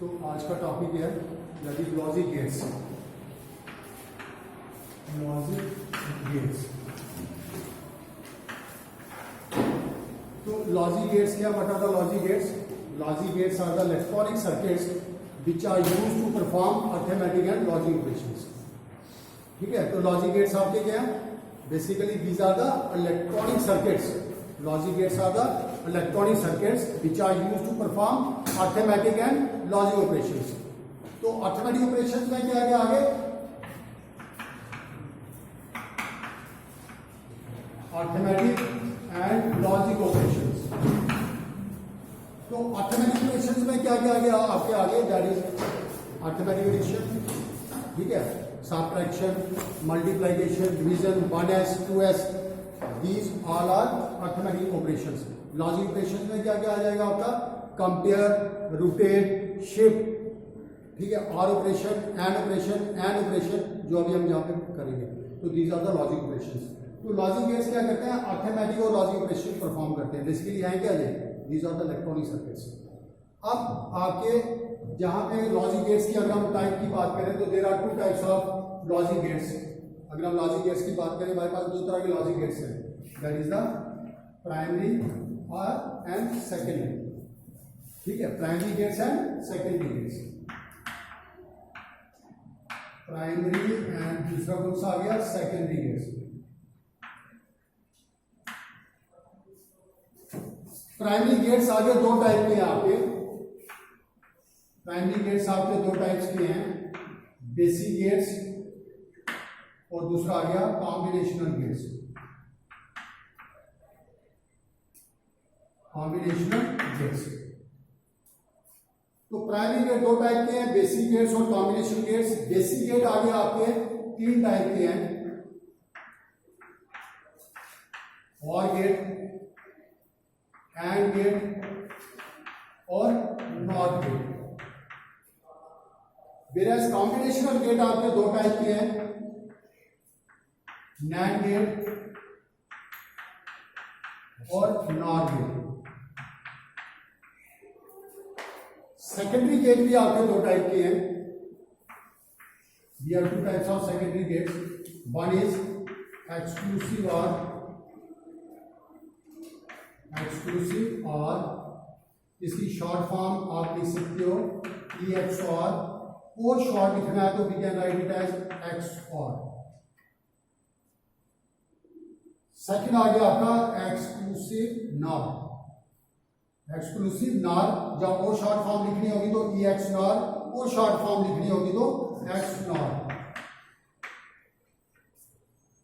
तो आज का टॉपिक है that is logic gates. Logic gates. तो लॉजिक गेट्स क्या, what are the logic gates? Logic gates are the electronic circuits which are used to perform arithmetic and logic operations। ठीक है, तो logic gets आपके क्या है? Basically these are the electronic circuits. Logic gates are the electronic circuits which are used to perform arithmetic and logic operations। तो arithmetic operations में क्या है आगे? arithmetic and logic operations। तो अर्थमेटिक ऑपरेशंस में क्या क्या गया आपके आगे? दैट इज अर्थमेटिक एडिशन, ठीक है, subtraction, multiplication, division, 1s 2s, these all are arithmetic operations. Logic operations में क्या क्या आ जाएगा आपका? कंपेयर, रोटेट, शिफ्ट, ठीक है, or operation, and operation, and operation, जो अभी हम यहाँ पे करेंगे। तो these are the logic operations. तो लॉजिक गेट्स क्या करते हैं? अर्थमेटिक और लॉजिक ऑपरेशन परफॉर्म करते हैं। बेसिकली यहाँ क्या है? These are the electronic circuits। अब आपके जहां पे लॉजिक गेट्स की अगर हम टाइप की बात करें तो there are two types of logic gates. अगर हम लॉजिक गेट्स की बात करें, हमारे पास दो तरह के लॉजिक गेट्स हैं, दैट इज द प्राइमरी और एंड सेकेंडरी। ठीक है, primary gates and secondary gates. Primary and दूसरा कौन सा आ गया? Secondary gates. प्राइमरी गेट्स आगे दो टाइप के हैं आपके। प्राइमरी गेट्स आपके दो टाइप्स के हैं, बेसिक गेट्स और दूसरा आ गया कॉम्बिनेशनल गेट्स। Combinational gates. तो प्राइमरी गेट दो टाइप के हैं, बेसिक गेट्स और कॉम्बिनेशन गेट्स। बेसिक गेट आगे आपके तीन टाइप के हैं, और गेट, एंड गेट और not gate. Whereas combinational gate आपके दो टाइप के हैं, नैंड गेट और नॉट गेट। सेकेंडरी गेट भी आपके दो टाइप के हैं। We have two types of secondary gates. One is exclusive or exclusive, और इसकी शॉर्ट फॉर्म आप लिख सकते हो EXOR, और शॉर्ट लिखना है तो we can write it as XOR। Second आ गया आपका एक्सक्लूसिव नॉर। एक्सक्लूसिव नॉर जब और शॉर्ट फॉर्म लिखनी होगी तो EXNOR, और शॉर्ट फॉर्म लिखनी होगी तो XNOR।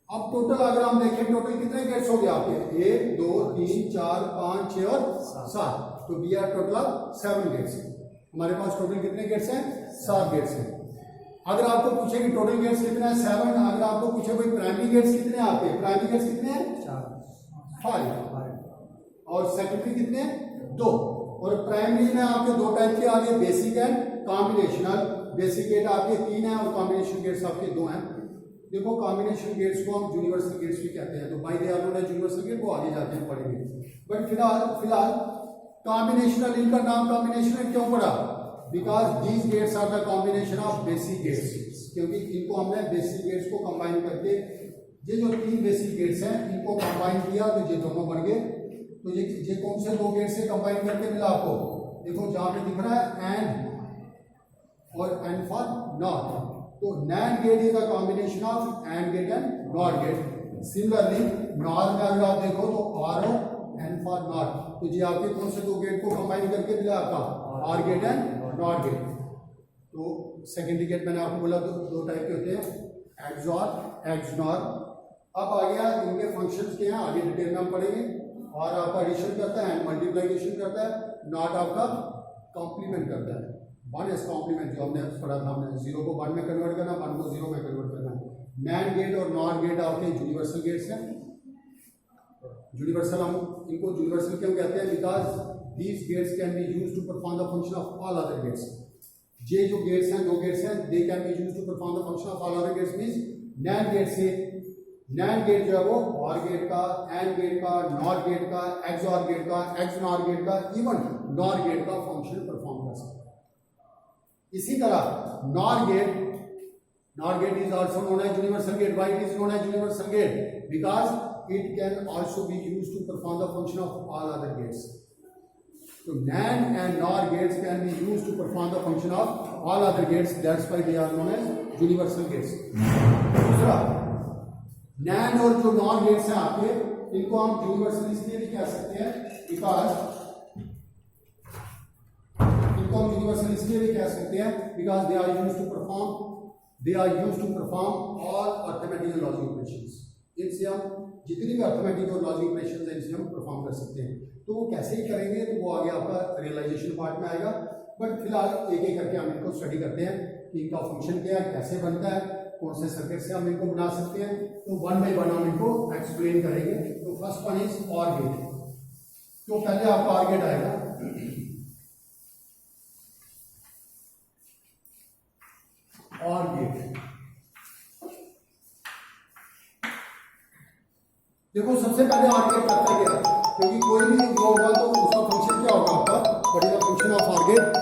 अब टोटल अगर हम देखें, टोटल कितने गेट्स हो गए आपके? 1 2 3 4 5 6 और 7। तो we are total of 7 gates. हमारे पास टोटल कितने गेट्स हैं? 7 गेट्स हैं। अगर आपको पूछे कि टोटल गेट्स कितने हैं? 7। अगर आपको पूछे कोई प्राइमरी गेट्स कितने हैं आपके? प्राइमरी गेट्स कितने हैं? 5। और सेकेंडरी कितने हैं? 2। और प्राइमरी में आपके दो टाइप के आगे, basic and combinational. Basic gate आपके 3 हैं और कॉम्बिनेशन गेट्स आपके 2 हैं। देखो, कॉम्बिनेशन गेट्स को हम यूनिवर्सल गेट्स भी कहते हैं, तो by the order universal gate वो आगे जाके हम पढ़ेंगे। बट फिलहाल कॉम्बिनेशनल, इनका नाम कॉम्बिनेशन क्यों पड़ा? Because these gates are the combination of basic gates, क्योंकि इनको हमने बेसिक गेट्स को कंबाइन करके, ये जो 3 बेसिक गेट्स हैं इनको कंबाइन किया तो ये दोनों बन गए। तो ये कौन से दो गेट से कंबाइन करके मिला आपको? देखो जहां पे दिख रहा है एंड और एंड फॉर नॉट। तो NAND gate is a combination of AND gate and NOT gate. Similarly NOR में अगर आप देखो तो RO एंड फॉर NOT। तो ये आपके कौन से दो गेट को कंबाइन करके मिला आपका? OR gate and NOT gate. तो सेकेंडरी गेट मैंने आपको बोला दो टाइप के होते हैं, XOR, XNOR। अब आ गया इनके फंक्शंस के हैं, आगे डिटेल में हम पढ़ेंगे। और आपका एडिशन करता है, मल्टीप्लिकेशन करता है, नॉट आपका कॉम्प्लीमेंट करता है। 1s कॉम्प्लीमेंट जो हमने पढ़ा था, हमने 0 को 1 में कन्वर्ट करना, 1 को 0 में कन्वर्ट करना। NAND गेट और NOT गेट आपके यूनिवर्सल गेट्स हैं। यूनिवर्सल, हम इनको यूनिवर्सल क्यों कहते हैं? Because these gates can be used to perform the function of all other gates. ये जो गेट्स हैं, दो गेट्स हैं, they can be used to perform the function of all other gates. Means NAND gate से NAND gate जो है वो OR gate का, AND गेट का, NOT गेट का, XOR गेट का, XNOR गेट का, इवन NOR गेट का फंक्शन परफॉर्म कर सकता है। इसी तरह nor gate is also known as universal gate. Why it is known as universal gate? Because it can also be used to perform the function of all other gates. So NAND and NOR gates can be used to perform the function of all other gates. That's why they are known as universal gates. दूसरा, NAND और जो NOR gates हैं आपके, इनको हम universal इसलिए भी कह सकते हैं because they are used to perform all arithmetic and logic operations. इनसे हम जितनी भी अर्थमेटिक और लॉजिक ऑपरेशंस हैं इनसे हम परफॉर्म कर सकते हैं. तो वो कैसे ही करेंगे तो वो आगे आपका रियलाइजेशन पार्ट में आएगा. बट फिलहाल एक एक करके हम इनको स्टडी करते हैं कि इनका फंक्शन क्या है, कैसे बनता है, कौन से सर्किट से हम इनको बना सकते हैं. तो वन बाई वन हम इनको एक्सप्लेन करेंगे. तो first one is or gate. तो पहले आपका ऑर गेट आएगा. ऑर गेट देखो, सबसे पहले ऑर गेट करता क्या, क्योंकि कोई भी वो होगा तो उसका फंक्शन क्या होगा आपका, what is the function of or gate.